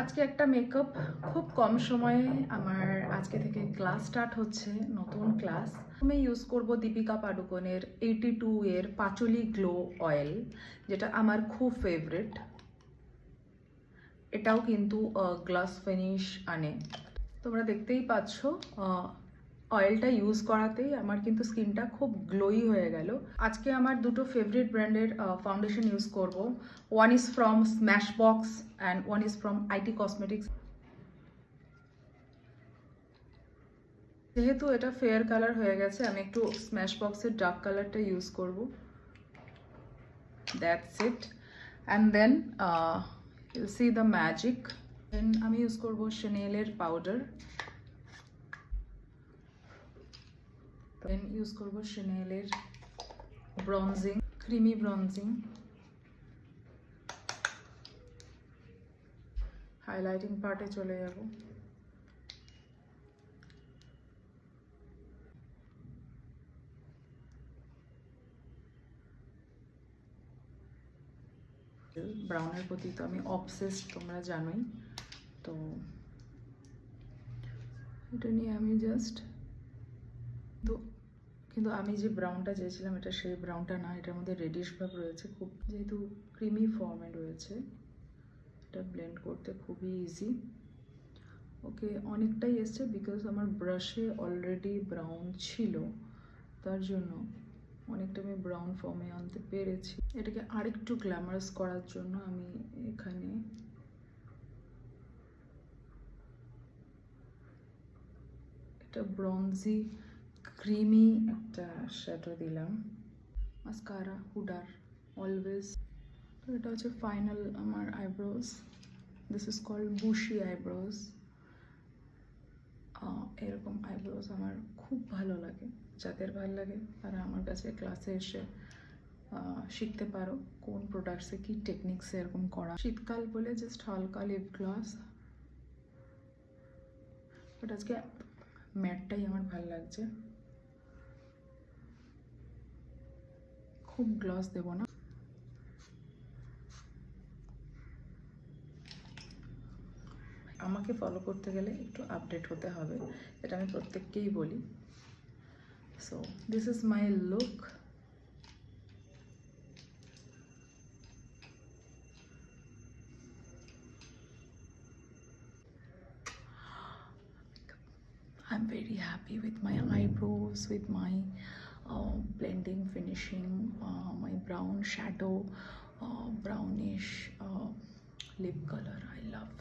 আজকে একটা মেকআপ খুব কম সময়ে আমার আজকে থেকে ক্লাস স্টার্ট হচ্ছে, নতুন ক্লাস। আমি ইউজ করব দীপিকা পাডুকোনের 82 এর পাচলি গ্লো অয়েল, যেটা আমার খুব ফেভারিট। এটাও কিন্তু গ্লাস ফিনিশ আনে, তোমরা দেখতেই পাচ্ছ। অয়েলটা ইউজ করাতেই আমার কিন্তু স্কিনটা খুব গ্লোই হয়ে গেল। আজকে আমার দুটো ফেভারিট ব্র্যান্ডের ফাউন্ডেশন ইউজ করব। One is from Smashbox and one is from IT Cosmetics. যেহেতু এটা ফেয়ার কালার হয়ে গেছে, আমি একটু স্ম্যাশবক্সের ডার্ক কালারটা ইউজ করব। That's it. And then you see the magic. Then আমি ইউজ করব শ্যানেলের পাউডার। দেন ইউজ করব শ্যানেলের ব্রনজিং, ক্রিমি ব্রনজিং। হাইলাইটিং পার্টে চলে যাব। ব্রাউনের প্রতি তো আমি অবসেসড, তোমরা জানোই। তো এটা নিয়ে আমি জাস্ট কিন্তু আমি যে ব্রাউনটা চেয়েছিলাম এটা সেই ব্রাউনটা না, এটার মধ্যে রেডিশ ভাব রয়েছে খুব, যেহেতু ক্রিমি ফর্মে রয়েছে। এটা ব্লেন্ড করতে খুবই ইজি। ওকে, অনেকটাই এসছে বিকজ আমার ব্রাশে অলরেডি ব্রাউন ছিল, তার জন্য অনেকটা আমি ব্রাউন ফর্মে আনতে পেরেছি। এটাকে আরেকটু গ্ল্যামারাস করার জন্য আমি এখানে একটা ব্রঞ্জি ক্রিমি একটা শ্যাডো দিলাম। মাস্কারা হুডার অলওয়েজ। তো এটা হচ্ছে ফাইনাল আমার eyebrows. This is called bushy eyebrows. এরকম আইব্রোজ আমার খুব ভালো লাগে। যাদের ভালো লাগে তারা আমার কাছে ক্লাসে এসে শিখতে পারো কোন প্রোডাক্টসে কি টেকনিক্সে এরকম করা। শীতকাল বলে জাস্ট হালকা লিপ গ্লস, বাট আজকে ম্যাটটাই আমার ভালো লাগছে। খুব গ্লস দেব না। আমাকে ফলো করতে গেলে একটু আপডেট হতে হবে, এটা আমি প্রত্যেককেই বলি। So this is my look. I'm very happy with my eyebrows, with my blending, finishing, my brown shadow, brownish lip color. I love